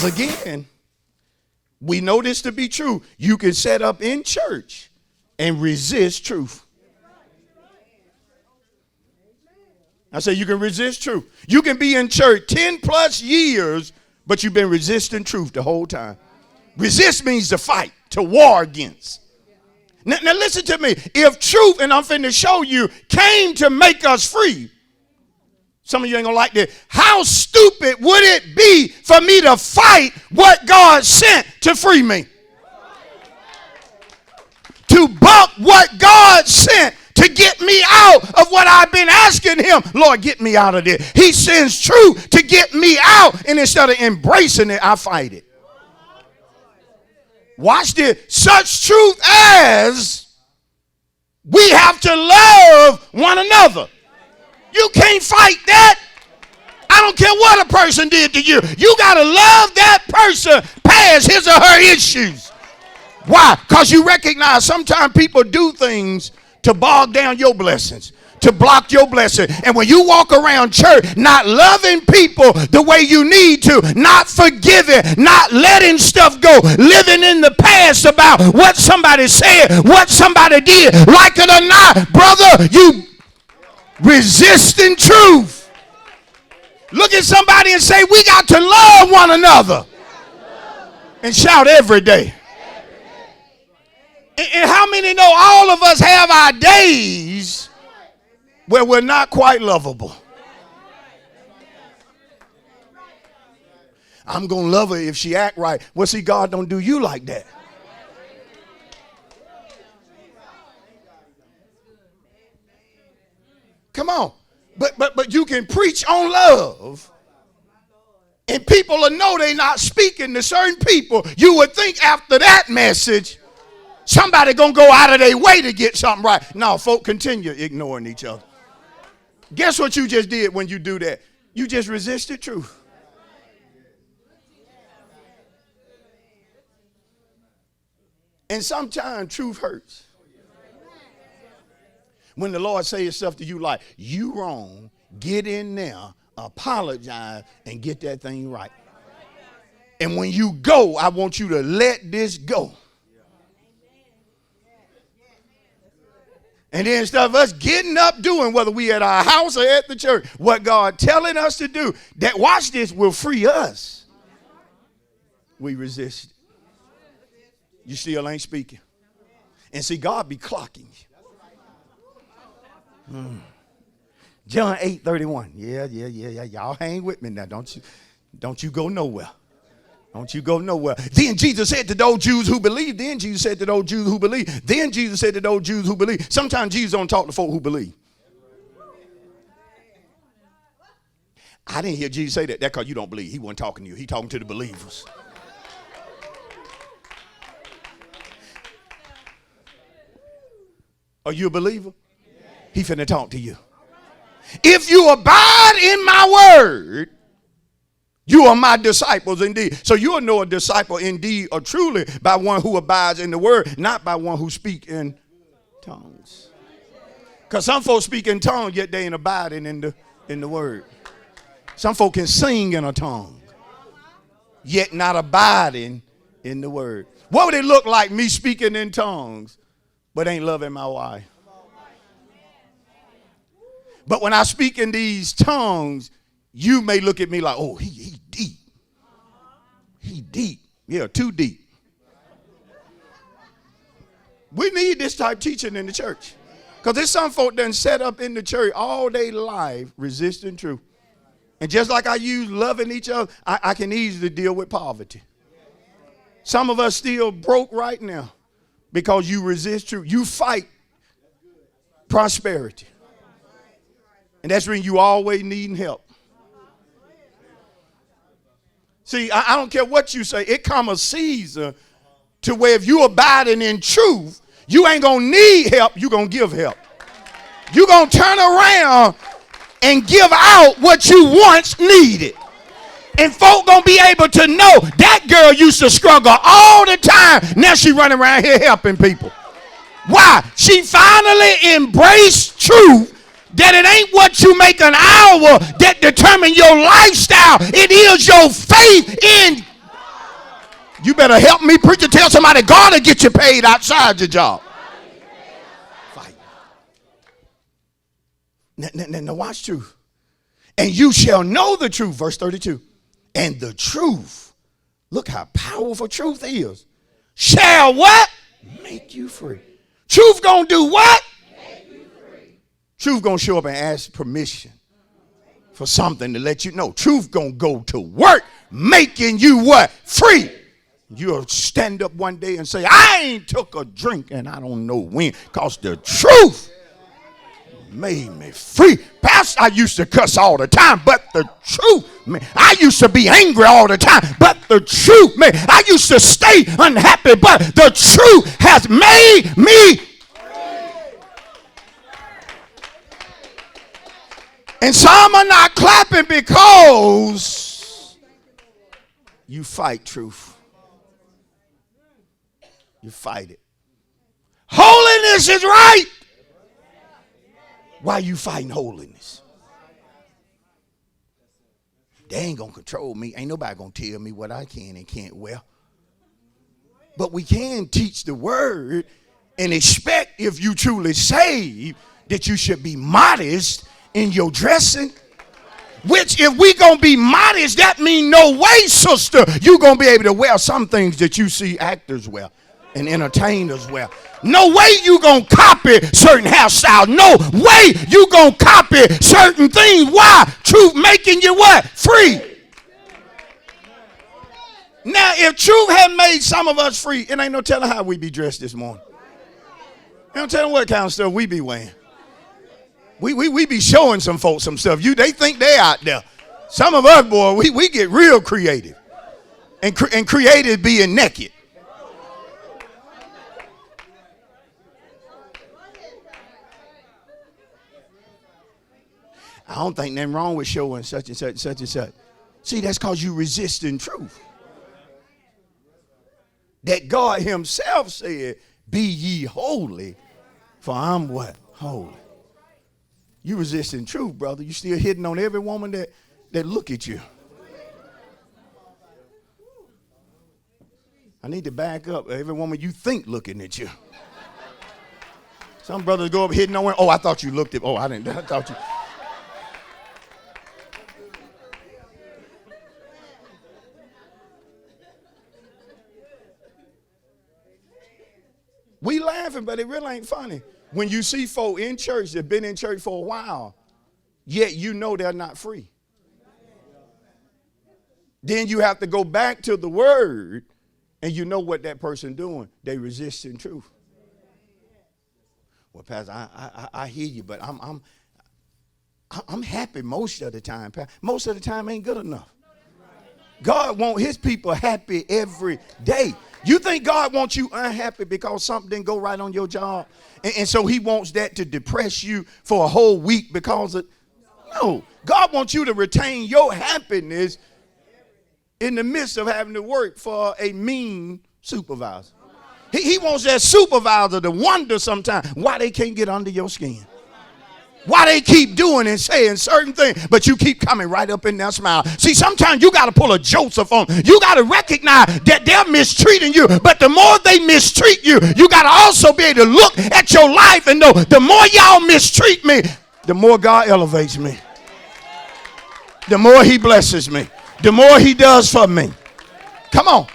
again, we know this to be true. You can set up in church and resist truth. I say you can resist truth. You can be in church 10 plus years, but you've been resisting truth the whole time. Resist means to fight, to war against. Now listen to me. If truth, and I'm finna show you, came to make us free, some of you ain't gonna like this. How stupid would it be for me to fight what God sent to free me? To buck what God sent to get me out of what I've been asking him. Lord, get me out of this. He sends truth to get me out, and instead of embracing it, I fight it. Watch this. Such truth as we have to love one another. You can't fight that. I don't care what a person did to you. You got to love that person past his or her issues. Why? Because you recognize sometimes people do things to bog down your blessings, to block your blessing. And when you walk around church not loving people the way you need to, not forgiving, not letting stuff go, living in the past about what somebody said, what somebody did, like it or not, brother, you resisting truth. Look at somebody and say, we got to love one another. And shout every day. And how many know all of us have our days where we're not quite lovable? I'm going to love her if she act right. Well, see, God don't do you like that. Come on. But you can preach on love, and people will know they're not speaking to certain people. You would think after that message, somebody gonna go out of their way to get something right. No, folk continue ignoring each other. Guess what you just did when you do that? You just resisted truth. And sometimes truth hurts. When the Lord says stuff to you like, you wrong, get in there, apologize, and get that thing right. And when you go, I want you to let this go. And then instead of us getting up doing, whether we at our house or at the church, what God telling us to do, that watch this will free us. We resist. You still ain't speaking. And see, God be clocking you. John 8:31. Yeah. Y'all hang with me now. Don't you go nowhere. Don't you go nowhere. Then Jesus said to those Jews who believe. Then Jesus said to those Jews who believe. Then Jesus said to those Jews who believe. Sometimes Jesus don't talk to folk who believe. I didn't hear Jesus say that. That's because you don't believe. He wasn't talking to you. He talking to the believers. Are you a believer? He finna talk to you. If you abide in my word, you are my disciples indeed. So you'll know a disciple indeed or truly by one who abides in the word, not by one who speaks in tongues. Because some folks speak in tongues, yet they ain't abiding in the word. Some folk can sing in a tongue, yet not abiding in the word. What would it look like me speaking in tongues, but ain't loving my wife? But when I speak in these tongues, you may look at me like, oh, he deep. He deep. Yeah, too deep. We need this type of teaching in the church. Because there's some folk that set up in the church all day life resisting truth. And just like I use loving each other, I can easily deal with poverty. Some of us still broke right now because you resist truth. You fight prosperity. And that's when you always needing help. See, I don't care what you say. It come a season to where if you abiding in truth, you ain't going to need help. You going to give help. You going to turn around and give out what you once needed. And folk going to be able to know that girl used to struggle all the time. Now she running around here helping people. Why? She finally embraced truth. That it ain't what you make an hour that determine your lifestyle. It is your faith in better help me, preacher. Tell somebody God will get you paid outside your job. Fight. Now watch truth. And you shall know the truth, verse 32. And the truth, look how powerful truth is, shall what? Make you free. Truth gonna do what? Make you free. Truth gonna show up and ask permission for something to let you know. Truth gonna go to work making you what? Free. You'll stand up one day and say, I ain't took a drink and I don't know when, because the truth made me free. Pastor, I used to cuss all the time, but the truth, man, I used to be angry all the time, but the truth, man, I used to stay unhappy, but the truth has made me free. And some are not clapping because you fight truth. You fight it. Holiness is right. Why are you fighting holiness? They ain't going to control me. Ain't nobody going to tell me what I can and can't wear. But we can teach the word and expect, if you truly saved, that you should be modest in your dressing. Which, if we going to be modest, that means no way, sister, you going to be able to wear some things that you see actors wear and entertainers wear. No way you gonna copy certain hairstyles. No way you gonna copy certain things. Why? Truth making you what? Free. Now, if truth had made some of us free, it ain't no telling how we be dressed this morning. Ain't no telling what kind of stuff we be wearing. We be showing some folks some stuff. They think they out there. Some of us, boy, we get real creative. And creative being naked. I don't think nothing wrong with showing such and such and such and such. See, that's because you resisting truth. That God himself said, be ye holy, for I'm what? Holy. You resisting truth, brother. You still hitting on every woman that look at you. I need to back up. Every woman you think looking at you. Some brothers go up hitting on her. Oh, I thought you looked at. Oh, I didn't. I thought you. We laughing, but it really ain't funny. When you see folk in church that been in church for a while, yet you know they're not free. Then you have to go back to the word, and you know what that person doing. They resisting truth. Well, Pastor, I hear you, but I'm happy most of the time. Most of the time ain't good enough. God wants his people happy every day. You think God wants you unhappy because something didn't go right on your job? And so he wants that to depress you for a whole week because of... No. God wants you to retain your happiness in the midst of having to work for a mean supervisor. He wants that supervisor to wonder sometimes why they can't get under your skin. Why they keep doing and saying certain things, but you keep coming right up in there smile. See, sometimes you got to pull a Joseph on. You got to recognize that they're mistreating you, but the more they mistreat you, you got to also be able to look at your life and know the more y'all mistreat me, the more God elevates me. The more he blesses me. The more he does for me. Come on.